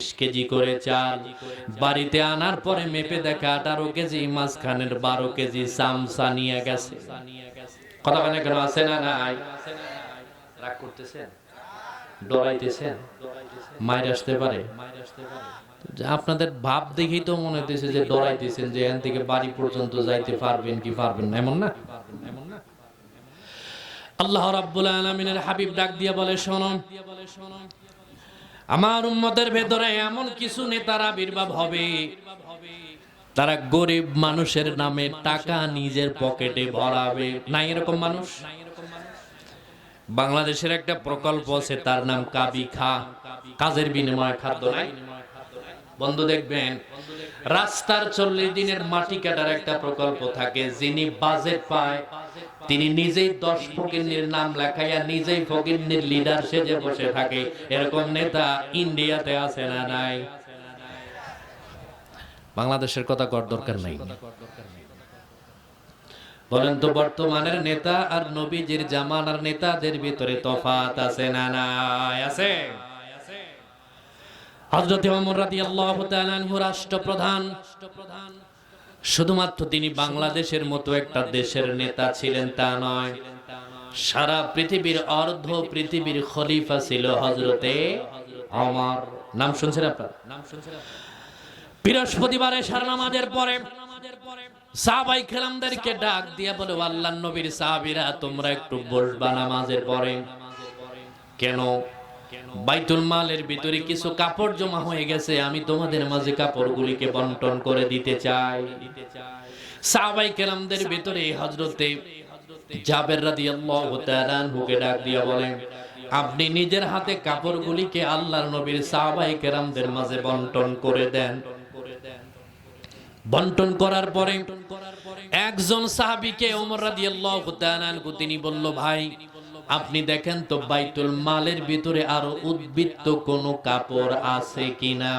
KG করে চাল বাড়িতে আনার পরে মেপে দেখা 18 কেজি, মাঝখানের 12 কেজি চামচা নিয়ে গেছে। কথা বলে কেন আছে না নাই? রাগ করতেছেন, ডরাইতেছেন, মায়ের আসতে পারে। আপনাদের ভাব দেখেই তো মনে হইতেছে যে ডরাইতেছেন, যে এখান থেকে বাড়ি পর্যন্ত যাইতে পারবেন কি পারবেন না, এমন না? আল্লাহ রাব্বুল আলামিনের হাবিব ডাক দিয়া বলে, শোনো, আমার উম্মতের ভেতরে এমন কিছু নেতার আবির্ভাব হবে, তারা গরিব মানুষের নামে টাকা নিজের পকেটে ভরাবে। না এরকম মানুষ? বাংলাদেশের একটা প্রকল্প আছে, তার নাম কাবি খা, কাজের বিনিময়ে খাদ্য। নাই বন্ধু, দেখবেন রাস্তার 40 দিনের মাটি কাটার একটা প্রকল্প থাকে, যিনি বাজেট পায় তিনি নিজেই 10 ফকিন্নির নাম লেখাইয়া নিজেই ফকিন্নির লিডার সেজে বসে থাকে। এরকম নেতা ইন্ডিয়াতে আছে না নাই? বাংলাদেশের কথা কর দরকার নাই। বলেন তো, বর্তমানের নেতা আর নবীজির জামানার নেতাদের ভিতরে তফাত আছে না নাই? আছে। হযরত ওমর রাদিয়াল্লাহু তাআলা আনহু রাষ্ট্রপ্রধান, শুধুমাত্র তিনি বাংলাদেশের মতো একটা দেশের নেতা ছিলেন তা নয়, সারা পৃথিবীর অর্ধ পৃথিবীর খলিফা ছিল হযরতে ওমর। নাম শুনছেন আপনারা? বৃহস্পতিবার এশার নামাজের পরে সাহাবায়ে কেরামদেরকে ডাক দিয়ে বলে, আল্লাহর নবীর সাহাবীরা, তোমরা একটু বসবা নামাজের পরে। কেন? বাইতুল মালের ভিতরে কিছু কাপড় জমা হয়ে গেছে, আমি তোমাদের মাঝে কাপড়গুলিকে বন্টন করে দিতে চাই। সাহাবায়ে কেরামদের ভিতরে হযরতে জাবের রাদিয়াল্লাহু তাআলা আনহুকে ডাক দিয়ে বলেন, আপনি নিজের হাতে কাপড়গুলিকে আল্লাহর নবীর সাহাবায়ে কেরামদের মাঝে বন্টন করে দেন। বন্টন করার পরে একজন সাহাবীকে ওমর রাদিয়াল্লাহু তাআলা আনহু তিনি বলল, ভাই আপনি দেখেন তো বাইতুল মালের ভিতরে আরো উদ্বৃত্ত কোনো কাপড় আছে কিনা,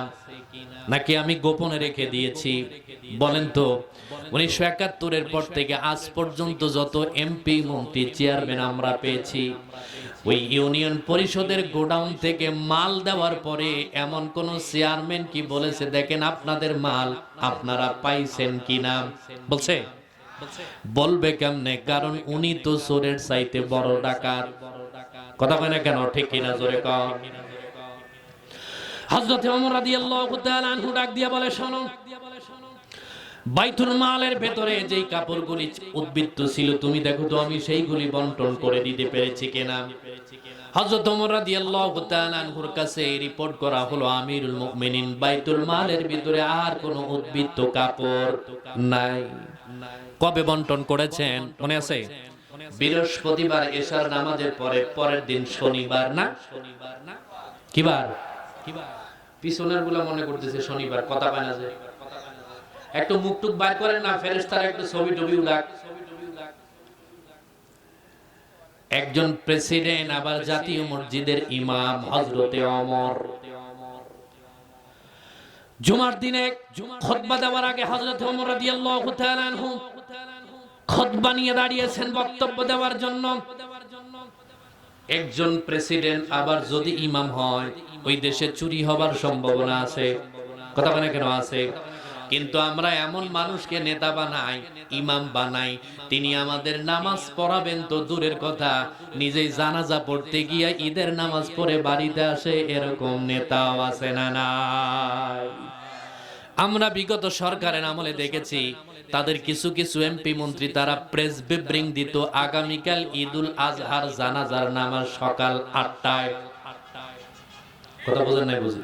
নাকি আমি গোপনে রেখে দিয়েছি। বলেন তো, 1971-এর পর থেকে আজ পর্যন্ত যত এমপি, মন্ত্রী, চেয়ারম্যান আমরা পেয়েছি, ওই ইউনিয়ন পরিষদের গোডাউন থেকে মাল দেওয়ার পরে এমন কোন চেয়ারম্যান কি বলেছে দেখেন আপনাদের মাল আপনারা পাইছেন কিনা? বলছে? বলবে কেমনে? কারণ উনি তো চোরের চাইতে বড় ডাকাত। কথা কয় না কেন? ঠিক কিনা? জোরে কও। হযরত ওমর রাদিয়াল্লাহু তাআলা আনহু ডাক দিয়া বলে, শোনো, বাইতুল মালের ভেতরে যেই কাপড়গুলি উদ্বৃত্ত ছিল, তুমি দেখো তো আমি সেইগুলি বন্টন করে দিতে পেরেছি কিনা। হযরত ওমর রাদিয়াল্লাহু তাআলা আনহুর কাছে রিপোর্ট করা হলো, আমিরুল মুমিনিন, বাইতুল মালের ভিতরে আর কোনো উদ্বৃত্ত কাপড় নাই। কবে বন্টন করেছেন মনে আছে? বৃহস্পতিবার এশার নামাজের পরে, পরের দিন শনিবার। না কি বার? পিছনের গুলা মনে করতেছে শনিবার। কথা পায় না যে একটু মুখ টুক বাইর করেন না, ফেরেশতারা একটু ছবি টবি উঠাক। একজন প্রেসিডেন্ট, আবার জাতীয় মসজিদের ইমাম হযরতে ওমর, জুমার দিনে খুতবা দেওয়ার আগে হযরত ওমর রাদিয়াল্লাহু তাআলা আনহু খুতবা নিয়ে দাঁড়িয়েছেন বক্তব্য দেওয়ার জন্য। একজন প্রেসিডেন্ট আবার যদি ইমাম হয়, ওই দেশে চুরি হবার সম্ভাবনা আছে। কথা বলে কেন? আছে। কিন্তু আমরা এমন মানুষকে নেতা বানাই, ইমাম বানাই, তিনি আমাদের নামাজ পড়াবেন তো দূরের কথা, নিজেই জানাজা পড়তে গিয়ে ঈদের নামাজ পড়ে বাড়িতে আসে, এরকম নেতাও আছে না নাই? আমরা বিগত সরকারের আমলে দেখেছি, তাদের কিছু কিছু এমপি, মন্ত্রী তারা প্রেস বিব্রিং দিত, আগামীকাল ঈদুল আজহার জানাজার নামাজ সকাল 8টায়। কথা বোঝেন নাই? বুঝি।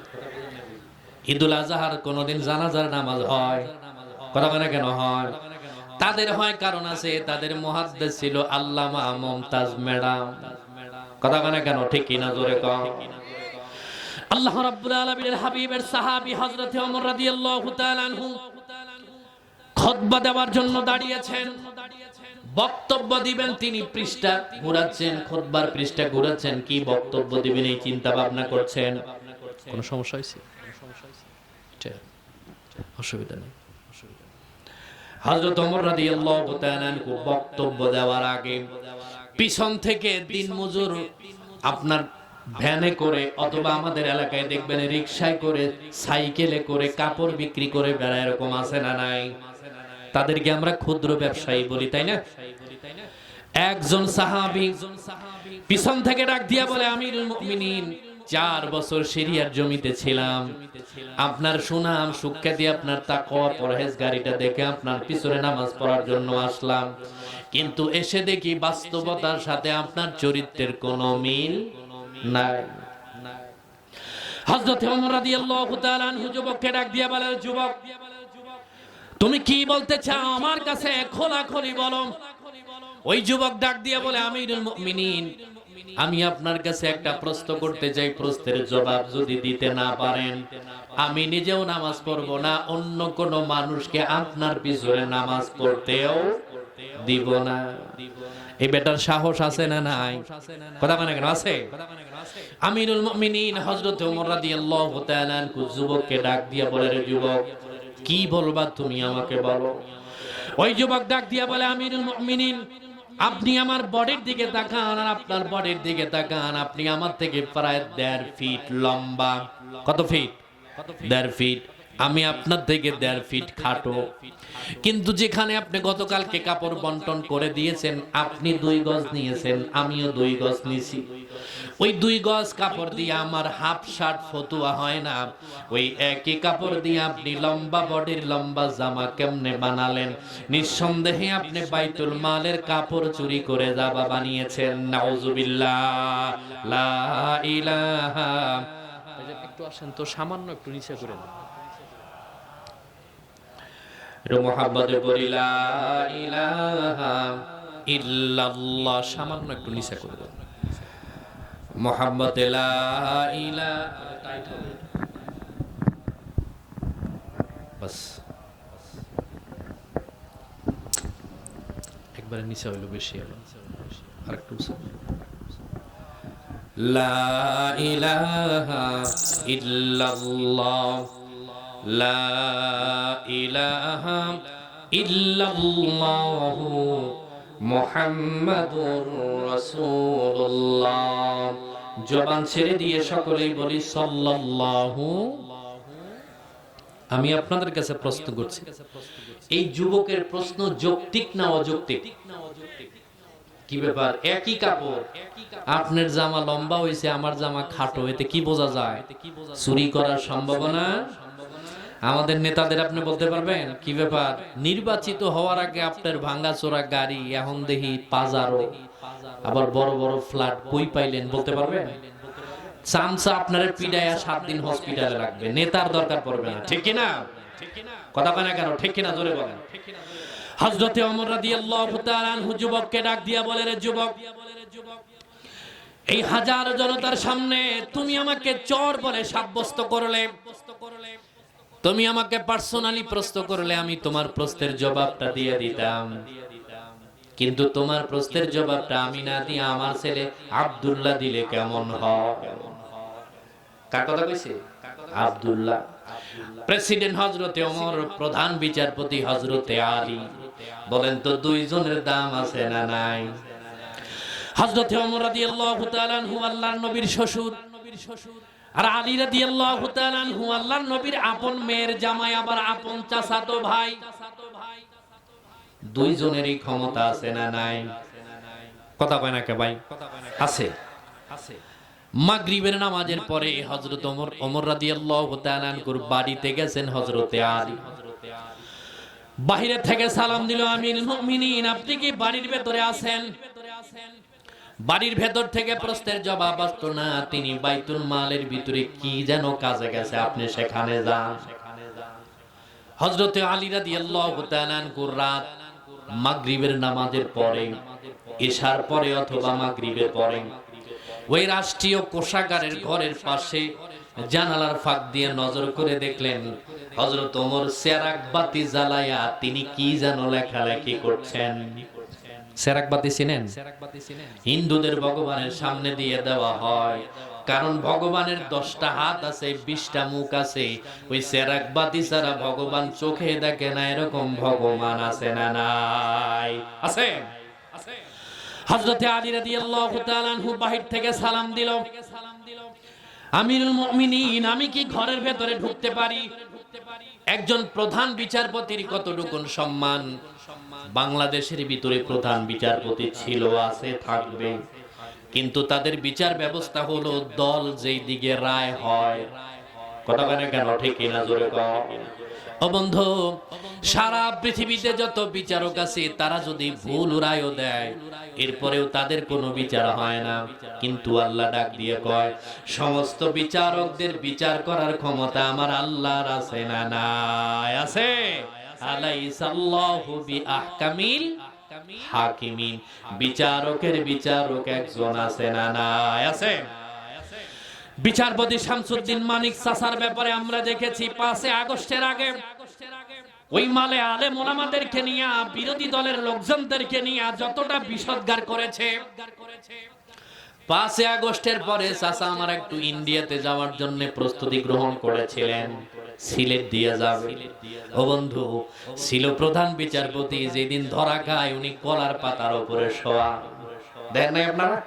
ঈদুল আজহার কোনদিন জানাজার নামাজ হয়? কথা বলে কেন হয়? তাদের হয় কারণ আছে, তাদের মুহাদ্দিস ছিল আল্লামা মুমতাজ ম্যাডাম। কথা বলে কেন? ঠিক কিনা? জোরে কও। আল্লাহ রাব্বুল আলামিনের হাবিবের সাহাবী হযরত ওমর রাদিয়াল্লাহু তাআলা আনহু খুতবা দেওয়ার জন্য দাঁড়িয়েছেন, বক্তব্য দিবেন। তিনি পৃষ্ঠা ঘোরাচ্ছেন, খুতবার পৃষ্ঠা ঘোরাচ্ছেন, কি বক্তব্য দিবেন এই চিন্তা ভাবনা করছেন। কোন সমস্যা হইছে? অসুবিধা নেই। হযরত ওমর রাদিয়াল্লাহু তাআলা আনহু বক্তব্য দেওয়ার আগে পিছন থেকে দিনমজুর আপনার ভ্যানে করে অথবা আমাদের এলাকায় দেখবেন রিকশায় করে, সাইকেলে করে কাপড় বিক্রি করে বেড়ায়, এরকম আছে না নাই? তাদেরকে আমরা ক্ষুদ্র ব্যবসায়ী বলি, তাই না? একজন সাহাবী পিছন থেকে ডাক দিয়া বলে, আমিরুল মুমিনিন, 4 বছর সিরিয়ার জমিতে ছিলাম, আপনার সুনাম সুখ্যাতি, আপনার তাকওয়া পরহেজগারিতা দেখে আপনার পিছনে নামাজ পড়ার জন্য আসলাম, কিন্তু এসে দেখি বাস্তবতার সাথে আপনার চরিত্রের কোনো মিল নাই। হযরত ওমর রাদিয়াল্লাহু তাআলা আনহু যুবককে ডাক দিয়া বলে, যুবক, তুমি কি বলতে চাও আমার কাছে খোলাখুলি বলো। ওই যুবক ডাক দিয়া বলে, আমিরুল মুমিনিন, আমি আপনার কাছে একটা প্রশ্ন করতে চাই, প্রশ্নের জবাব যদি দিতে না পারেন আমি নিজেও নামাজ পড়ব না, অন্য কোন মানুষকে আপনার পিছনে নামাজ পড়তেও দিব না। এই বেটার সাহস আছে না নাই? কথা মানে কেন আছে? আমিরুল মুমিনিন হযরত ওমর রাদিয়াল্লাহু তাআলা আনহু যুবককে ডাক দিয়া বলে, রে যুবক, কি বলবা তুমি আমাকে বলো। ওই যুবক ডাক দিয়া বলে, আমিরুল মুমিনিন, আপনি আমার বডির দিকে তাকান আর আপনার বডির দিকে তাকান, আপনি আমার থেকে প্রায় 1.5 ফিট লম্বা। কত ফিট? 1.5 ফিট। আমি আপনার থেকে 1.5 ফিট খাটো, কিন্তু যেখানে আপনি গতকালকে কাপড় বন্টন করে দিয়েছেন, আপনি 2 গজ নিয়েছেন, আমিও 2 গজ নিয়েছি। ওই 2 গজ কাপড় দিয়ে আমার হাফ শার্ট ফতুয়া হয় না, ওই একই কাপড় দিয়ে আপনি লম্বা বডির লম্বা জামা কেমনে বানালেন? নিঃসন্দেহে আপনি বাইতুল মালের কাপড় চুরি করে জামা বানিয়েছেন। নাউজুবিল্লাহ, লা ইলাহা। একটু আসেন তো, সামান্য একটু নিচে করে দেন, একটু মুহাব্বতে পড়ি, লা ইলাহা ইল্লাল্লাহ, সামান্য একটু নিচে করে দেন, মুহাব্বতে লা ইলাহা। টাইট হবে বাস, একবারে নিচে হইলো, বেশি হলো, আরেকটু লা ইলাহা ইল্লাল্লাহ, লা ইলাহা ইল্লাল্লাহ মুহাম্মাদুর রাসূলুল্লাহ। জবান ছেড়ে দিয়ে সকলেই বলি সাল্লাল্লাহু। আমি আপনাদের কাছে প্রশ্ন করছি, এই যুবকের প্রশ্ন যৌক্তিক না অযৌক্তিক? কি ব্যাপার? একই কাপড়, আপনার জামা লম্বা হয়েছে, আমার জামা খাটো, এতে কি বোঝা যায়? চুরি করার সম্ভাবনা। আমাদের নেতাদের আপনি বলতে পারবেন কি ব্যাপার? নির্বাচিত হওয়ার আগে আপনার ভাঙ্গা চোরা গাড়ি, এখন দেখি পাজারো, আবার বড় বড় ফ্ল্যাট, কই পাইলেন বলতে পারবেন? চামচা আপনার পিডায়া 7 দিন হসপিটালে রাখবে, নেতার দরকার পড়বে না, ঠিক কিনা? কথা কয় না কেন? ঠিক কিনা? জোরে বলেন। হযরতে ওমর রাদিয়াল্লাহু তাআলা আনহু যুবককে ডাক দিয়া বলে, রে যুবক, এই হাজার জনতার সামনে তুমি আমাকে চোর বলে সাব্যস্ত করলে, তুমি আমাকে পার্সোনালি প্রশ্ন করলে, আমি তোমার প্রশ্নের জবাবটা দিয়ে দিতাম, কিন্তু তোমার প্রশ্নের জবাবটা আমি না দিয়ে আমার ছেলে আব্দুল্লাহ দিলে কেমন হয়? কার কথা কইছে? আব্দুল্লাহ। প্রেসিডেন্ট হযরতে ওমর, প্রধান বিচারপতি হযরতে আলী, বলেন তো দুইজনের দাম আছে না নাই? হযরতে ওমর রাদিয়াল্লাহু তাআলা আনহু আল্লাহর নবীর শ্বশুর, আর আলী রাদিয়াল্লাহু তাআলা আনহু আল্লাহর নবীর আপন মেয়ের জামাই, আবার আপন চাচাতো ভাই। দুইজনেরই ক্ষমতা আছে না নাই? কথা কয় না কে ভাই? আছে। মাগরিবের নামাজের পরে হযরত ওমর রাদিয়াল্লাহু তাআলা আনহুর বাড়িতে গেছেন হযরতে আলী। বাহিরে থেকে সালাম দিল, আমিরুল মুমিনিন, আপনি কি বাড়ির ভেতরে আছেন? বাড়ির ভেতর থেকে প্রশ্নের জবাব আসতো না, তিনি বাইতুল মালের ভিতরে কি যেন কাজে গেছে, আপনি সেখানে যান। হযরতে আলী রাদিয়াল্লাহু তাআলা আনহুর রাত মাগরিবের নামাজের পরে, ইশার পরে অথবা মাগরিবের পরে, ওই রাষ্ট্রীয় কোষাগারের ঘরের পাশে জানালার ফাঁক দিয়ে নজর করে দেখলেন হযরত ওমর চেরাগ বাতি জ্বালায়া তিনি কি যেন লেখালেখি করছেন। চেরাগ বাতি চিনেন? হিন্দুদের ভগবানের সামনে দিয়ে দেওয়া হয়, কারণ ভগবানের 10টা হাত আছে, 20টা মুখ আছে। ওই চেরাগ বাতি ছাড়া ভগবান চোখে দেখে না, এরকম ভগবান আছে না নাই? আছে। হযরতে আলী রাদিয়াল্লাহু তাআলা আনহু বাহির থেকে সালাম দিল, আমিরুল মুমিনিন, আমি কি ঘরের ভেতরে ঢুকতে পারি? একজন প্রধান বিচারপতির কতটুকু সম্মান বাংলাদেশের ভিতরে প্রধান বিচারপতি ছিল, আছে, থাকবে, কিন্তু তাদের বিচার ব্যবস্থা হলো দল যেই দিকে রায় হয়। কথা বলে কেন? ঠিক কিনা? জোরে কও। ও বন্ধু, সারা পৃথিবীতে যত বিচারক আছে তারা যদি ভুল রায়ও দেয়, এরপরেও তাদের কোনো বিচার হয় না। কিন্তু আল্লাহ ডাক দিয়ে কয়, সমস্ত বিচারকদের বিচার করার ক্ষমতা আমার আল্লাহর আছে না নাই? আছে। আলাইসাল্লাহু বিআহকামিল হাকিমিন, বিচারকের বিচারক একজন আছে না নাই? আছে। বিচারপতি শামসুদ্দিন মানিক চাচার ব্যাপারে আমরা দেখেছি 5 আগস্টের আগে ওই মালে আলেম ওলামাদেরকে নিয়ে, বিরোধী দলের লোকজনদেরকে নিয়ে যতটা বিষোদ্গার করেছে। 5 আগস্টের পরে চাচা আমার একটু ইন্ডিয়াতে যাওয়ার জন্য প্রস্তুতি গ্রহণ করেছিলেন, সিলেট দিয়ে যাবে। ও বন্ধু, ছিল প্রধান বিচারপতি যেদিন ধরা খায় উনি কলার পাতার উপরে শোয়া। দেখেন নাই আপনারা?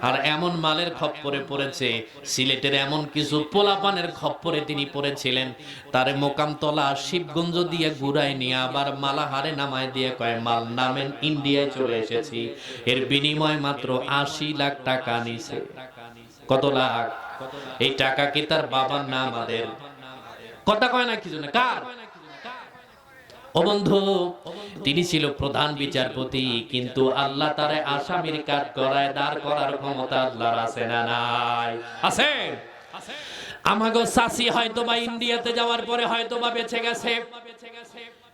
আর এমন মালের খপ্পরে পড়েছে, সিলেটের এমন কিছু পোলাপানের খপ্পরে তিনি পড়েছিলেন, তারে মোকামতলা শিবগঞ্জ দিয়ে ঘুরায় নিয়ে আবার মালাহারে নামায় দিয়ে কয়, মাল নামেন, ইন্ডিয়ায় চলে এসেছি, এর বিনিময় মাত্র 80 লাখ টাকা নিছে। কত লাখ? এই টাকা কি তার বাবার না আমাদের? কথা কয় না কিছু না, কার? ও বন্ধু, তিনি ছিল প্রধান বিচারপতি, কিন্তু আল্লাহ তারে আসামির কাঠ করায় দাঁড় করার ক্ষমতা আল্লাহর আছে না নাই? আছে। আমাগো চাচি হয়তোবা ইন্ডিয়াতে যাওয়ার পরে হয়তোবা বেঁচে গেছে।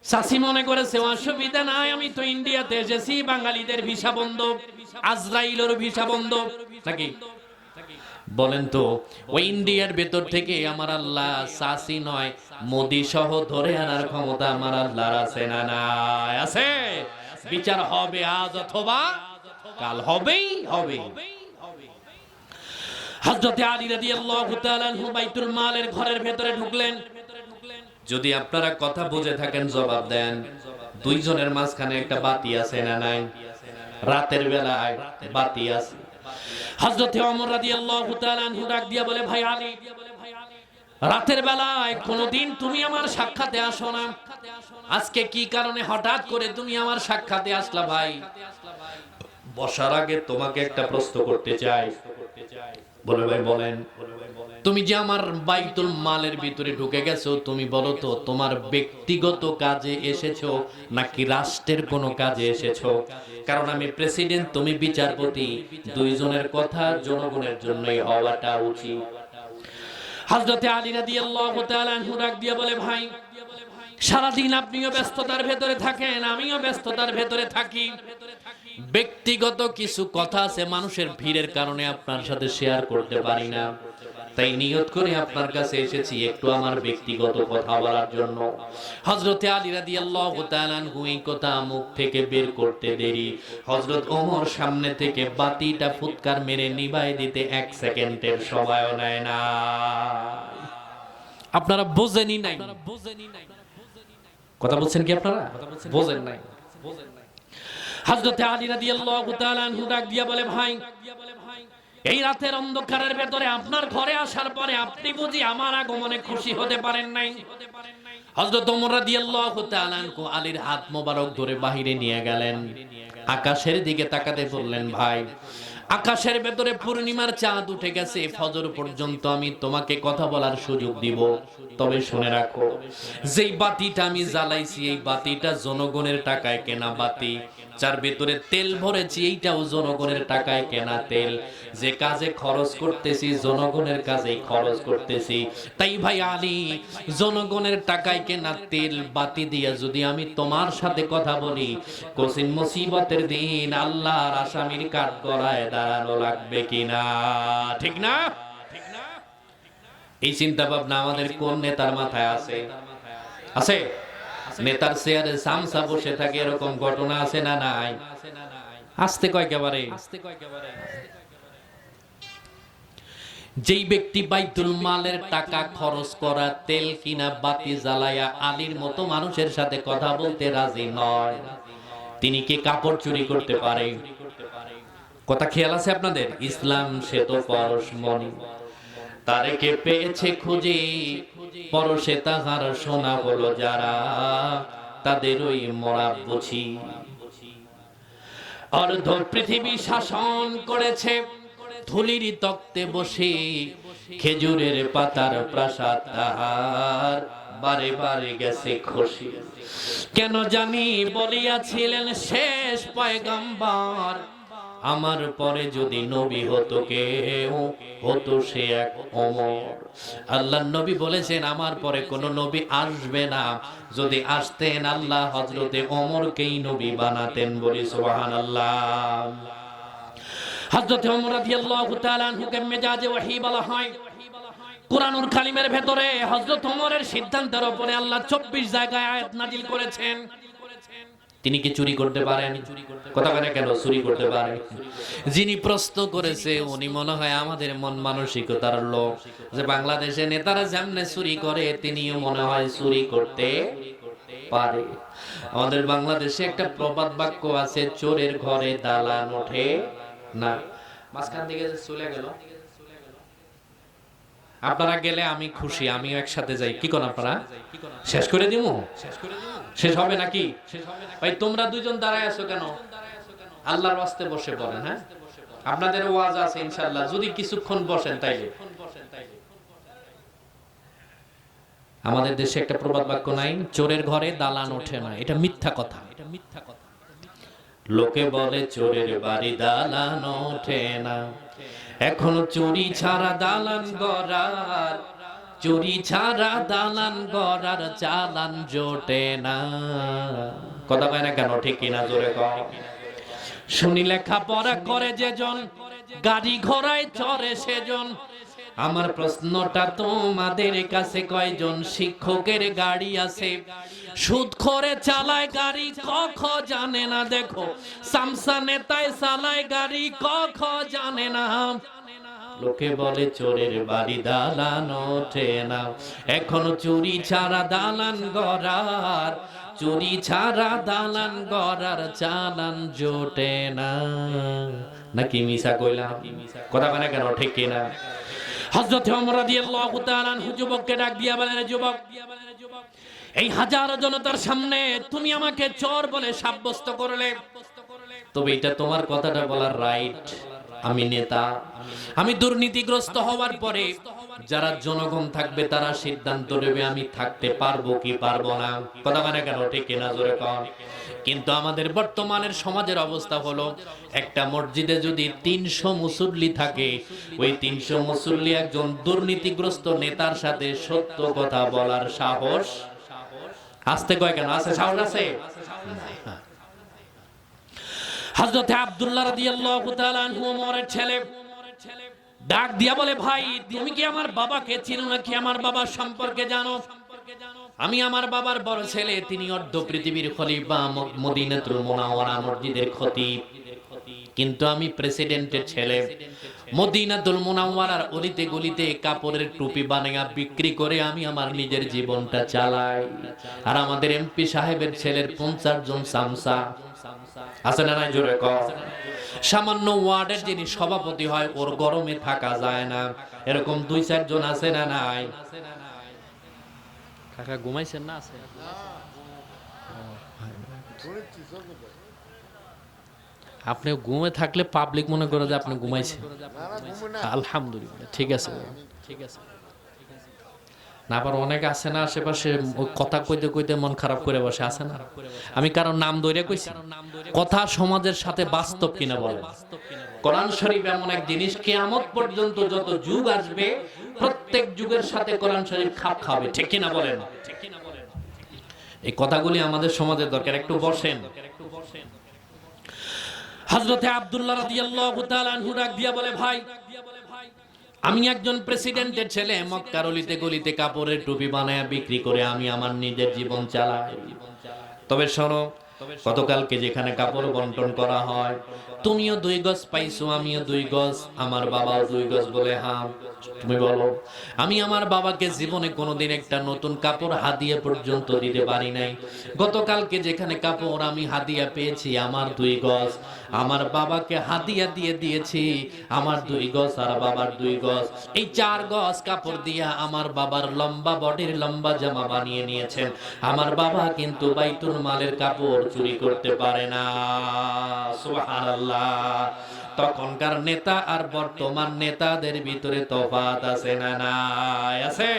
চাচি মনে করেছে অসুবিধা নাই, আমি তো ইন্ডিয়াতে এসেছি, বাঙালিদের ভিসা বন্ধ, আজরাইলের ভিসা বন্ধ। নাকি বলেন তো? ওই ইন্ডিয়ার ভেতর থেকে আমার আল্লাহ চাচি নয়, মোদি সহ ধরে আনার ক্ষমতা আমার আল্লাহর আছে না নাই? আছে। বিচার হবে আজ অথবা কাল, হবেই হবে। হযরত আলী রাদিয়াল্লাহু তাআলা আনহু বাইতুল মালের ঘরের ভেতরে ঢুকলেন। যদি আপনারা কথা বুঝে থাকেন জবাব দেন। দুইজনের মাঝখানে একটা বাতি আছে না নাই? রাতের বেলায় বাতি আছে। হযরত ওমর রাদিয়াল্লাহু তাআলা আনহু ডাক দিয়া বলে, ভাই আলী, রাতের বেলায় কোনদিন তুমি আমার সাক্ষাতে আসো না, আজকে কি কারণে হঠাৎ করে তুমি আমার সাক্ষাতে আসলা? ভাই, বসার আগে তোমাকে একটা প্রশ্ন করতে চাই। বলে, ভাই বলেন। তুমি যে আমার বাইতুল মালের ভিতরে ঢুকে গেছো, তুমি বলো তো তোমার ব্যক্তিগত কাজে এসেছো নাকি রাষ্ট্রের কোনো কাজে এসেছো? কারণ আমি প্রেসিডেন্ট, তুমি বিচারপতি, দুইজনের কথা জনগণের জন্যই হওয়াটা উচিত। হযরত আলী রাদিয়াল্লাহু তাআলা আনহু ডাক দিয়ে বলে, ভাই, সারাদিন আপনিও ব্যস্ততার ভেতরে থাকেন, আমিও ব্যস্ততার ভেতরে থাকি, ব্যক্তিগত কিছু কথা আছে মানুষের ভিড়ের কারণে আপনার সাথে শেয়ার করতে পারি না, তাই নিয়ত করে আপনার কাছে এসেছি একটু আমার ব্যক্তিগত কথা বলার জন্য। হযরত আলী রাদিয়াল্লাহু তাআলা আনহু এই কথা মুখ থেকে বের করতে দেরি, হযরত ওমর সামনে থেকে বাতিটা ফুৎকার মেরে নিভাই দিতে 1 সেকেন্ডের সময়ও নেয় না। আপনারা বোঝেনই নাই। কথা বলছেন কি আপনারা? বোঝেন নাই। হযরত আলী রাদিয়াল্লাহু তাআলা আনহু ডাক দিয়া বলে, ভাই, এই রাতের অন্ধকারের ভেতরে আপনার ঘরে আসার পরে আপনি বুঝি আমার আগমনে খুশি হতে পারেন নাই? হযরত ওমর রাদিয়াল্লাহু তাআলা আনহু আলীর হাত মোবারক ধরে বাহিরে নিয়ে গেলেন, আকাশের দিকে তাকাতে বললেন, ভাই, আকাশের ভেতরে পূর্ণিমার চাঁদ উঠে গেছে, ফজর পর্যন্ত আমি তোমাকে কথা বলার সুযোগ দিব, তবে শুনে রাখো, যেই বাতিটা আমি জ্বালাইছি এই বাতিটা জনগণের টাকায় কেনা বাতি, যার ভেতরে তেল ভরেছি এইটাও জনগণের টাকায় কেনা তেল, যে কাজে খরচ করতেছি জনগণের কাজেই খরচ করতেছি। তাই ভাই আলী, জনগণের টাকায় কেনা তেল বাতি দিয়া যদি আমি তোমার সাথে কথা বলি, কঠিন মুসিবতের দিন আল্লাহর আসামির কাঠ গড়ায় দাঁড়ানো লাগবে কিনা? ঠিক না? এই চিন্তা ভাবনা আমাদের কোন নেতার মাথায় আছে? আছে? নেতার চেয়ারে সামসা বসে থাকে, এরকম ঘটনা আছে না নাই? আসতে কয় একেবারে। যেই ব্যক্তি বাইতুল মালের টাকা খরচ করা, তেল কিনা, বাতি জ্বালায়া আলীর মতো মানুষের সাথে কথা বলতে রাজি নয়, তিনি কি কাপড় চুরি করতে পারে? কথা খেয়াল আছে আপনাদের? ইসলাম সে তো পরশমণি। তারেকে পেয়েছে খুঁজে, পরশে তাহার সোনা হলো যারা, তাদের ওই মরা বুঝি। অর্ধ পৃথিবী শাসন করেছে ধুলির তক্তে বসে, খেজুরের পাতার প্রাসাদ তাহার বারে বারে গেছে খসে। কেন জানি বলিয়াছিলেন শেষ পয়গম্বর, আমার পরে যদি নবী হতো কেউ, হতো সে এক ওমর। আল্লাহর নবী বলেছেন আমার পরে কোন নবী আসবে না, যদি আসতেন আল্লাহ হযরতে ওমরকেই নবী বানাতেন। বলি সুবহানাল্লাহ। হযরত ওমর রাদিয়াল্লাহু তাআলা আনহুকে মেজাজে ওহী বলা হয়। কুরআনুল কারীমের ভেতরে হযরত ওমরের সিদ্ধান্তের উপরে আল্লাহ 24 জায়গায় আয়াত নাজিল করেছেন। তিনি কি চুরি করতে পারেন? কথা বলে কেন চুরি করতে পারেন? যিনি প্রশ্ন করেছে উনি মনে হয় আমাদের মন মানসিকতার লোক, যে বাংলাদেশে নেতারা যেমনে চুরি করে তিনিও মনে হয় চুরি করতে পারে। আমাদের বাংলাদেশে একটা প্রবাদ বাক্য আছে, চোরের ঘরে দালান ওঠে না। মাঝখান থেকে যে চলে গেল, আপনারা গেলে আমি খুশি, আমিও একসাথে যাই। কি কোন আপনারা শেষ করে দিব? শেষ হবে নাকি? ভাই তোমরা দুইজন দাঁড়ায় আছো কেন? আল্লাহর ওয়াস্তে বসে পড়েন। হ্যাঁ, আপনাদের ওয়াজ আছে ইনশাআল্লাহ, যদি কিছুক্ষণ বসেন তাইলে। আমাদের দেশে একটা প্রবাদ বাক্য নাই, চোরের ঘরে দালান ওঠে না। এটা মিথ্যা কথা। লোকে বলে চোরের বাড়ি দালান ওঠে না, এখনো চুরি ছাড়া দালান গড়ার, চুরি ছাড়া দালান গড়ার চালান জোটে না। কথা কয় না কেন? ঠিক কিনা? জোরে কও। শুনি লেখা পড়া করে যেজন, গাড়ি ঘোড়ায় চড়ে সেজন। আমার প্রশ্নটা তোমাদের কাছে, কয়জন শিক্ষকের গাড়ি আছে? সুদ করে চালায় গাড়ি, কখ জানে না। দেখো সামসা নেতায় চালায় গাড়ি, কখ জানে না। লোকে বলে চোরের বাড়ি দালান ওঠে না, এখনো চুরি ছাড়া দালান গড়ার, চুরি ছাড়া দালান গড়ার চালান জোটে না। নাকি মিছা কইলাম? কথা বলে কেন? ঠিক কিনা? হযরত ওমর রাদিয়াল্লাহু তাআলা আনহু যুবককে ডাক দিয়া বলেন, যুবক, এই হাজারো জনতার সামনে তুমি আমাকে চোর বলে সাব্যস্ত করলে, তবে এটা তোমার কথাটা বলার রাইট। আমি নেতা, আমি দুর্নীতিগ্রস্ত হওয়ার পরে যারা জনগণ থাকবে তারা সিদ্ধান্ত নেবে আমি থাকতে পারবো কি পারবো না। কথা মানে কেন? ঠিক কিনা? জোরে কর। কিন্তু আমাদের বর্তমানের সমাজের অবস্থা হলো, একটা মসজিদে যদি 300 মুসল্লি থাকে, ওই 300 মুসল্লি একজন দুর্নীতিগ্রস্ত নেতার সাথে সত্য কথা বলার সাহস আসতে কয় কেন? আছে, সাহস আছে। হযরত আব্দুল্লাহ রাদিয়াল্লাহু তাআলা আনহু ওমরের ছেলে ডাক দিয়া বলে, ভাই তুমি কি আমার বাবাকে চিনো নাকি? আমার বাবার সম্পর্কে জানো? আমি আমার বাবার বড় ছেলে, তিনি অর্ধ পৃথিবীর খলিফা, মদিনাতুল মুনাওয়ারা মসজিদের খতিব। কিন্তু আমি প্রেসিডেন্টের ছেলে, মদিনাতুল মুনাওয়ারার অলিতে গলিতে কাপড়ের টুপি বানায়া বিক্রি করে আমি আমার নিজের জীবনটা চালাই। আর আমাদের এমপি সাহেবের ছেলের 50 জন সামসা আছে না নাই? জোরে কও। সামান্য ওয়ার্ডের যিনি সভাপতি হয়, ওর গরমে থাকা যায় না, এরকম 2-4 জন আছে না নাই? কাকা ঘুমাইছেন না? আছে। আপনি ঘুমে থাকলে পাবলিক মনে করে যে আপনি ঘুমাইছেন। আলহামদুলিল্লাহ, ঠিক আছে, ঠিক আছে। না আবার অনেক আছে না আশেপাশে, কথা কইতে কইতে মন খারাপ করে বসে, আছে না? আমি কারণ নাম ধরে কইছি, কথা সমাজের সাথে বাস্তব কিনা বলেন। কোরআন শরীফ এমন এক জিনিস, কিয়ামত পর্যন্ত যত যুগ আসবে প্রত্যেক যুগের সাথে কোরআন শরীফ খাপ খাবে। ঠিক কিনা বলেন? এই কথাগুলি আমাদের সমাজের দরকার। একটু বসেন। হযরতে আব্দুল্লাহ রাদিয়াল্লাহু তাআলা আনহু ডাক দিয়া বলে, ভাই আমি একজন প্রেসিডেন্টের ছেলে, মক্কার অলিতে গলিতে কাপড়ের টুপি বানায়া বিক্রি করে আমি আমার নিজের জীবন চালাই। তবে শোনো, গতকালকে যেখানে কাপড় বন্টন করা হয়, তুমিও 2 গজ পাইছো, আমিও 2 গজ, আমার বাবাও 2 গজ বলে, হ্যাঁ তুমি বলো। আমি আমার বাবাকে জীবনে কোনোদিন একটা নতুন কাপড় হাদিয়া পর্যন্ত দিতে পারি নাই। গতকালকে যেখানে কাপড় আমি হাদিয়া পেয়েছি আমার 2 গজ, আমার বাবাকে হাদিয়া দিয়ে দিয়েছি আমার 2 গজ আর বাবার 2 গজ। এই 4 গজ কাপড় দিয়া আমার বাবার লম্বা বডির লম্বা জামা বানিয়ে নিয়েছেন। আমার বাবা কিন্তু বাইতুল মালের কাপড় চুরি করতে পারে না। সুবহানাল্লাহ। তখনকার নেতা আর বর্তমান নেতাদের ভিতরে তফাৎ আছে না নাই? আছে।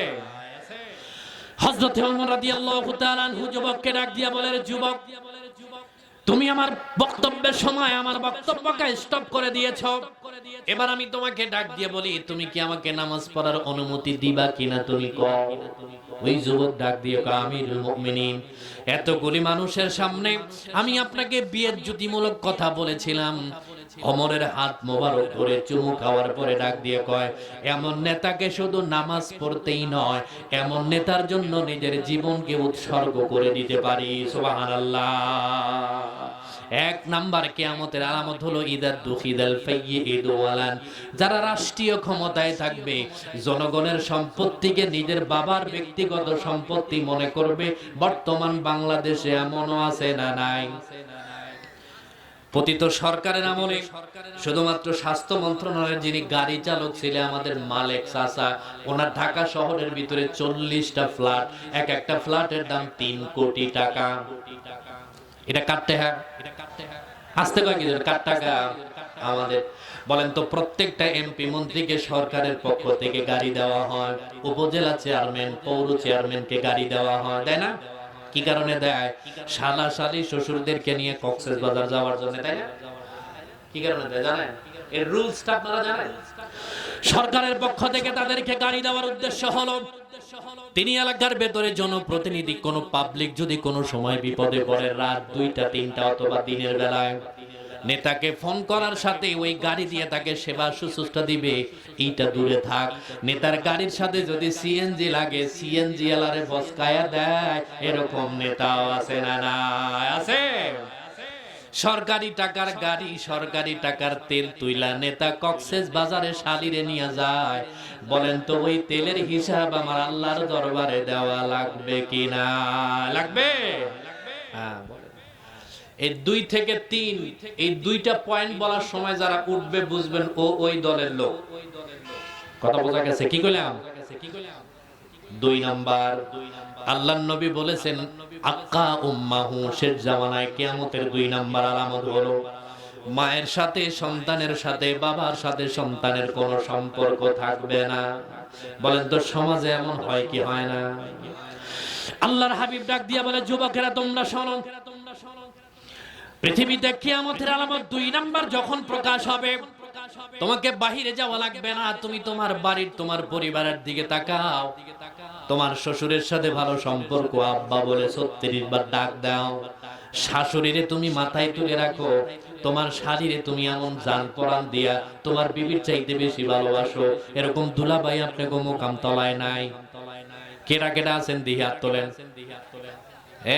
হযরত ওমর রাদিয়াল্লাহু তাআলা আনহু যুবককে ডাক দিয়া বলে, যুবক তুমি আমার বক্তব্যের সময় আমার বক্তব্যকে স্টপ করে দিয়েছো। এবার আমি তোমাকে ডাক দিয়ে বলি, তুমি কি আমাকে নামাজ পড়ার অনুমতি দিবা কিনা তুমি কও। ওই যুবক ডাক দিয়ে কয়, আমিরুল মুমিনিন, এতগুলি মানুষের সামনে আমি আপনাকে বিয়েজ্জুতিমূলক কথা বলেছিলাম। ওমরের হাত মোবারক ধরে চুমু খাওয়ার পরে ডাক দিয়ে কয়, এমন নেতাকে শুধু নামাজ পড়তেই নয়, এমন নেতার জন্য নিজের জীবনকে উৎসর্গ করে দিতে পারি। সুবহানাল্লাহ। 1 নাম্বার কিয়ামতের আলামত হলো ইদাদ দুখিদাল ফাইয়িদু ওয়ালান। যারা রাষ্ট্রীয় ক্ষমতায় থাকবে, জনগণের সম্পত্তিকে নিজের বাবার ব্যক্তিগত সম্পত্তি মনে করবে। বর্তমান বাংলাদেশে এমনও আছে না নাই? পতিত সরকারের আমলে শুধুমাত্র স্বাস্থ্য মন্ত্রণালয়ের যিনি গাড়ি চালক ছিলেন আমাদের মালেক চাচা, ওনার ঢাকা শহরের ভিতরে 40টা ফ্ল্যাট, এক একটা ফ্ল্যাটের দাম 3 কোটি টাকা। এটা কাটতে হয়, আসতে কয় কি কাট টাকা আমাদের। বলেন তো, প্রত্যেকটা এমপি মন্ত্রীকে সরকারের পক্ষ থেকে গাড়ি দেওয়া হয়, উপজেলা চেয়ারম্যান পৌর চেয়ারম্যানকে গাড়ি দেওয়া হয়, তাই না? কি কারণে দেয়? শালা শালি শ্বশুরদেরকে নিয়ে কক্সবাজার যাওয়ার জন্য, তাই না? কি কারণে দেয় জানেন? এর রুলসটা আপনারা জানেন? সরকারের পক্ষ থেকে তাদেরকে গাড়ি দেওয়ার উদ্দেশ্য হলো, তিনি এলাকার ভেতরে জনপ্রতিনিধি কোন পাবলিক যদি কোনো সময় বিপদে পড়ে, রাত 2টা 3টা অথবা দিনের বেলায়, নেতাকে ফোন করার সাথে ওই গাড়ি দিয়ে তাকে সেবা শুশ্রূষা দিবে। এইটা দূরে থাক, নেতার গাড়ির সাথে যদি সিএনজি লাগে, সিএনজি এলারে বসকায়া দেয়, এরকম নেতাও আছে না নাই? আছে। সরকারি টাকার গাড়ি, সরকারি টাকার তেল তুইলা নেতা কক্সেস বাজারে শালিরে নিয়ে যায়। বলেন তো, ওই তেলের হিসাব আমার আল্লাহর দরবারে দেওয়া লাগবে কিনা? লাগবে। হ্যাঁ, এই 2 থেকে 3, এই 2টা পয়েন্ট বলার সময় যারা উঠবে বুঝবেন ও ওই দলের লোক। কথা বোঝা গেছে? কি কইলাম? 2 নাম্বার, আল্লাহর নবী বলেছেন আক্কা উম্মাহু, শেষ জামানায় কিয়ামতের 2 নাম্বার আলামত হলো মায়ের সাথে সন্তানের সাথে, বাবার সাথে সন্তানের কোনো সম্পর্ক থাকবে না। বলেন তো, সমাজে এমন হয় কি হয় না? আল্লাহর হাবিব ডাক দিয়া বলে, যুবকেরা তোমরা শোনো, পৃথিবীতে কিয়ামতের আলামত 2 নাম্বার যখন প্রকাশ হবে, তোমাকে বাহিরে যাওয়া লাগবে না, তুমি তোমার বাড়ির তোমার পরিবারের দিকে তাকাও। তোমার শ্বশুরের সাথে ভালো সম্পর্ক, আব্বা বলে 36 বার ডাক দাও। শাশুড়িরে তুমি মাথায় তুলে রাখো, তোমার শাড়িরে তুমি এমন জান পরাণ দিয়া তোমার বিবির চাইতে বেশি ভালোবাসো। এরকম দুলাভাই আপনাকে মোকাম তলায় নাই? কেডা কেডা আছেন দিহি হাত তোলেন।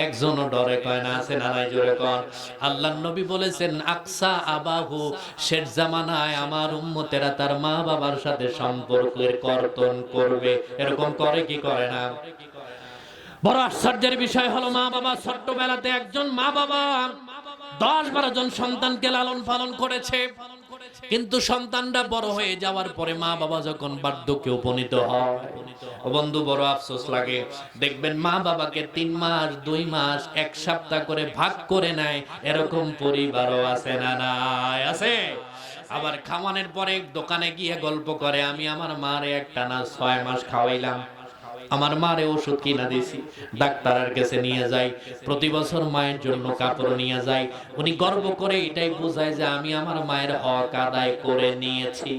একজনও ডরে কয় না? আছে না নাই? জোরে কন। আল্লাহর নবী বলেছেন আকসা আবাহু, শেষ জামানায় আমার উম্মতেরা তার মা বাবার সাথে সম্পর্কের কর্তন করবে। এরকম করে কি করে না? বড় আশ্চর্যের বিষয় হলো, মা বাবা ছোট্টবেলাতে একজন মা বাবা 10-12 জন সন্তানকে লালন পালন করেছে, কিন্তু সন্তানরা বড় হয়ে যাওয়ার পরে মা বাবা যখন বার্ধক্যে উপনীত হয়, ও বন্ধু বড় আফসোস লাগে। দেখবেন মা বাবাকে 3 মাস 2 মাস 1 সপ্তাহ করে ভাগ করে নেয়। এরকম পরিবারও আছে না নাই? আছে। আবার খাওয়ানোর পরে দোকানে গিয়ে গল্প করে, আমি আমার মারে একটানা 6 মাস খাওয়াইলাম, আমার মারে ওষুধ কিনা দিছি, ডাক্তারের কাছে নিয়ে যাই, প্রতি বছর মায়ের জন্য কাপড় নিয়ে যাই। উনি গর্ব করে এটাই বোঝায় যে আমি আমার মায়ের হক আদায় করে নিয়েছি।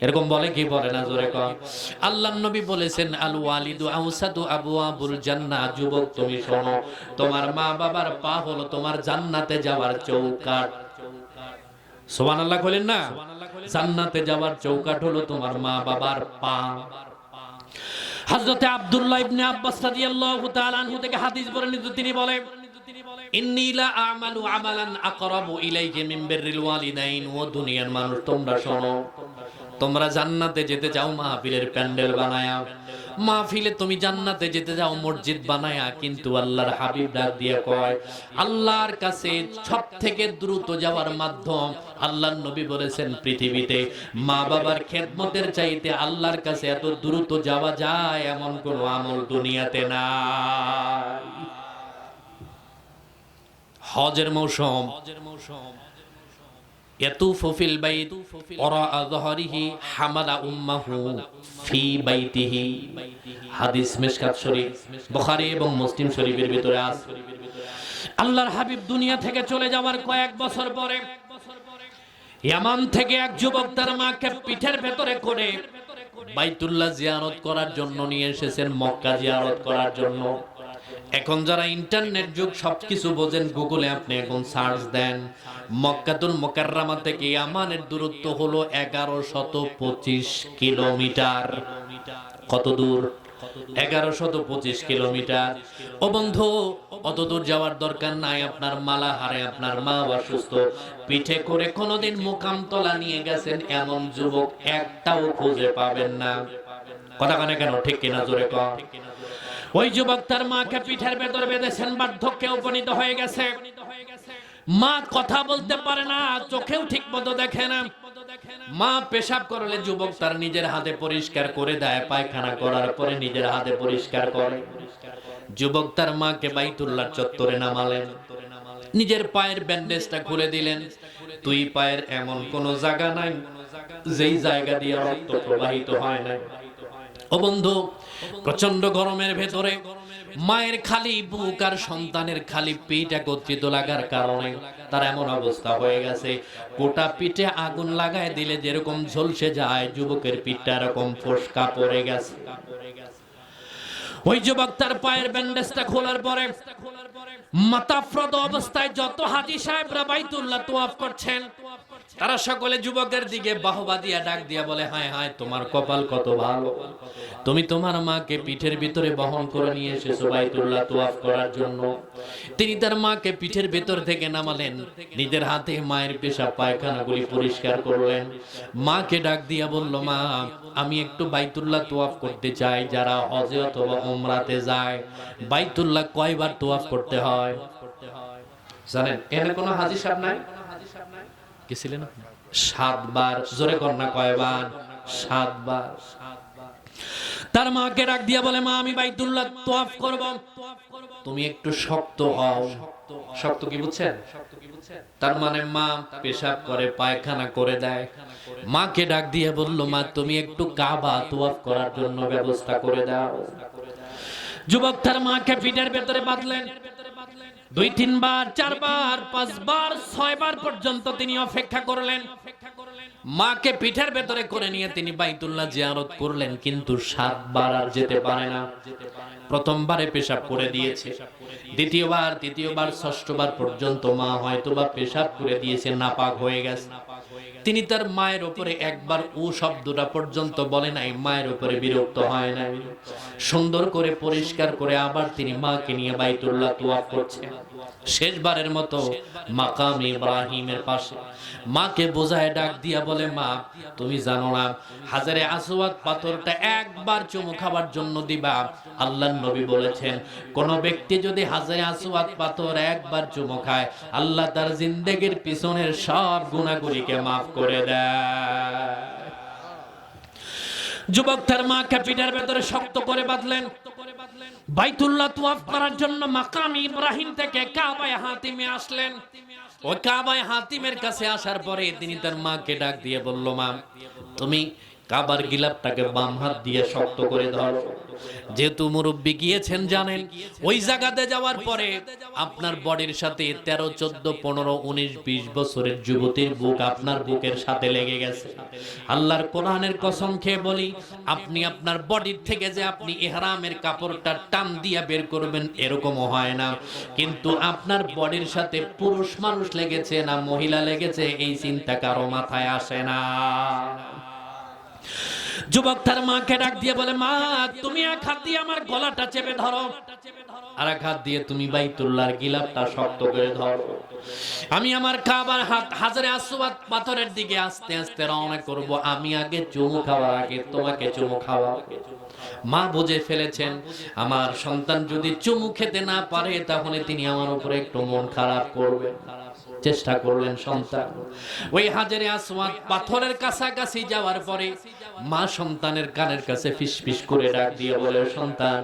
এরকম বলে কি বলে না? জোরে কর। আল্লাহর নবী বলেছেন আল ওয়ালিদু আওসাদু আবওয়াবুল জান্নাহ। যুবক তুমি শোনো, তোমার মা বাবার পা হলো তোমার জান্নাতে যাওয়ার চৌকাঠ। সুবহানাল্লাহ বলেন না? জান্নাতে যাওয়ার চৌকাঠ হলো তোমার মা বাবার পা। হযরতে আব্দুল্লাহ ইবনে আব্বাস রাদিয়াল্লাহু তাআলা আনহু থেকে হাদিস বর্ণিত, তিনি বলেন ইন্নী লা আমালু আমালান আকরাবু ইলাইহি মিন বিররিল ওয়ালিদাইন। ও দুনিয়ার মানুষ তোমরা শোনো, তোমরা জান্নাতে যেতে চাও মাহফিলের প্যান্ডেল বানায়া, মাহফিলে তুমি জান্নাতে যেতে যাও মসজিদ বানায়া, কিন্তু আল্লাহর হাবিব ডাক দিয়ে কয় আল্লাহর কাছে সবথেকে দ্রুত যাওয়ার মাধ্যম, আল্লাহর নবী বলেছেন পৃথিবীতে মা বাবার খেদমতের চাইতে আল্লাহর কাছে এত দ্রুত যাওয়া যায় এমন কোন আমল দুনিয়াতে নাই। হজের মৌসুম, ইয়াতুফু ফিল বাইত ওয়ারা যহরিহি হামালা উম্মাহু ফি বাইতিহি। হাদিস মিশকাত শরীফ, বুখারী এবং মুসলিম শরীফের ভিতরে আছে। আল্লাহর হাবিব দুনিয়া থেকে চলে যাওয়ার কয়েক বছর পরে ইয়ামান থেকে এক যুবক তার মাকে পিঠের ভেতরে করে বাইতুল্লাহ জিয়ারত করার জন্য নিয়ে এসেছেন, মক্কা জিয়ারত করার জন্য। এখন যারা ইন্টারনেট যুগ সবকিছু বোঝেন, গুগলে আপনি এখন সার্চ দেন, মক্কাতুল মুকাররমা থেকে ইয়ামানের দূরত্ব হলো 1125 কিলোমিটার। কত দূর? 1125 কিলোমিটার। ও বন্ধু, অত দূর যাওয়ার দরকার নাই। আপনার মালা হারে আপনার মা অসুস্থ, পিঠে করে কোনোদিন মুকামতলা নিয়ে গেছেন এমন যুবক একটাও খুঁজে পাবেন না। কথা কানে কেন, ঠিক কিনা জোরে কর। ওই যুবক তার মাকে পিঠের ভেতর বেঁধেছেন, বার্ধক্যে উপনীত হয়ে গেছে। মা কথা বলতে পারে না, চোখেও ঠিক মতো দেখে না। মা পেশাব করলে যুবক তার নিজের হাতে পরিষ্কার করে দেয়, পায়খানা করার পরে নিজের হাতে পরিষ্কার করে। যুবক তার মাকে বাইতুল্লাহ চত্বরে নামালেন, নিজের পায়ের ব্যান্ডেজটা খুলে দিলেন। দুই পায়ের এমন কোন জায়গা নাই যেই জায়গা দিয়ে রক্ত প্রবাহিত হয় না। ও বন্ধু, প্রচন্ড গরমের ভেতরে মায়ের খালি বুক আর সন্তানের খালি পিঠ একত্রিত লাগার কারণে তার এমন অবস্থা হয়ে গেছে, গোটা পিঠে আগুন লাগায় দিলে যেরকম ঝলসে যায়, যুবকের পিঠটা এরকম ফোসকা পড়ে গেছে। ওই যুবক তার পায়ের ব্যান্ডেজটা খোলার পরে মাতাফরদ অবস্থায় যত হাজী সাহেবরা বাইতুল্লাহ তাওয়াফ করছেন, তারা সকলে যুবকের দিকে বাহবা দিয়া ডাক দিয়া বলে, হায় হায় তোমার কপাল কত ভালো, তুমি তোমার মাকে পিঠের ভিতরে বহন করে নিয়ে এসেছো বাইতুল্লাহ তাওয়াফ করার জন্য। তিনি তার মাকে পিঠের ভেতর থেকে নামালেন, নিজের হাতে মায়ের পেশাব পায়খানাগুলি পরিষ্কার করলেন। মাকে ডাক দিয়া বলল, মা আমি একটু বাইতুল্লাহ তাওয়াফ করতে চাই। যারা হজে অথবা উমরাতে যায় বাইতুল্লাহ কয়বার তাওয়াফ করতে হয় জানেন? এখানে কোনো হাজী সাহেব নাই? কি ছিলেন? 7 বার। জোরে কর না, কয়বার? 7 বার। তার মাকে ডাক দিয়া বলে, মা আমি বাইতুল্লাহ তাওয়াফ করব, তুমি একটু শক্ত হও। শক্ত কি বুঝছেন? তার মানে মা পেশাব করে পায়খানা করে দেয়। মাকে ডাক দিয়ে বলল, মা তুমি একটু কাবা তাওয়াফ করার জন্য ব্যবস্থা করে দাও। যুবক তার মাকে পিঠের ভেতরে বাঁধলেন। 2-3 বার, 4 বার, 5 বার, 6 বার পর্যন্ত তিনি অপেক্ষা করলেন। মাকে পিঠের ভেতরে করে নিয়ে তিনি বাইতুল্লাহ জিয়ারত করলেন, কিন্তু 7 বার আর যেতে পারে না। প্রথমবারে পেশাব করে দিয়েছে, দ্বিতীয়বার, তৃতীয়বার, 6ষ্ঠ বার পর্যন্ত মা হয়তোবা পেশাব করে দিয়েছে, নাপাক হয়ে গেছে। তিনি তার মায়ের উপরে একবার ও শব্দটা পর্যন্ত বলে নাই, মায়ের উপরে বিরক্ত হয় নাই। সুন্দর করে পরিষ্কার করে আবার তিনি মাকে নিয়ে বাইতুল্লাহ তাওয়াফ করছেন। শেষবারের মতো মাকাম ইব্রাহিমের পাশে মাকে বোঝায় ডাক দিয়া বলে, মা তুমি জানো না হাজারে আসওয়াদ পাথরটা একবার চুমু খাবার জন্য দিবা। আল্লাহর নবী বলেছেন, কোন ব্যক্তি যদি হাজারে আসওয়াদ পাথর একবার চুমু খায়, আল্লাহ তার জিন্দেগির পিছনের সব গুনাহগুলিকে মাফ করে দেয়। যুবক তার মাকে পিঠের ভেতরে শক্ত করে বাঁধলেন। বাইতুল্লাহ তাওয়াফ করার জন্য মাকাম ইব্রাহিম থেকে কাবায়ে হাতিমে আসলেন। ওই কাবায়ে হাতিমের কাছে আসার পরে তিনি তার মাকে ডাক দিয়ে বলল, মা তুমি কাবার গিলাফটাকে বাম হাত দিয়ে শক্ত করে ধরো। যেহেতু মুরব্বী গিয়েছেন জানেন, ওই জায়গাতে যাওয়ার পরে আপনার বডির সাথে 13, 14, 15, 19, 20 বছরের যুবতীর বুক আপনার বুকের সাথে লেগে গেছে। আল্লাহর কোরআনের কসম খেয়ে বলি, আপনি আপনার বডির থেকে যে আপনি ইহরামের কাপড়টা টান দিয়ে বের করবেন এরকমও হয় না, কিন্তু আপনার বডির সাথে পুরুষ মানুষ লেগেছে না মহিলা লেগেছে এই চিন্তা কারো মাথায় আসে না। যুবক তার মাকে ডাক দিয়ে বলে, মা তুমি এক হাত দিয়ে আমার গলাটা চেপে ধরো, আর এক হাত দিয়ে তুমি বাইতুল্লাহর গিলাফটা শক্ত করে ধরো। আমি আমার কাবার হাজারে আসওয়াদ পাথরের দিকে আস্তে আস্তে রওনা করব। আমি আগে চুমু খাওয়ার আগে তোমাকে চুমু খাওয়া। মা বুঝে ফেলেছেন আমার সন্তান যদি চুমু খেতে না পারে তাহলে তিনি আমার উপরে একটু মন খারাপ করবেন। চেষ্টা করলেন সন্তান ওই হাজারে আসওয়াদ পাথরের কাছাকাছি যাওয়ার পরে মা সন্তানের কানের কাছে ফিসফিস করে ডাক দিয়ে বলে, সন্তান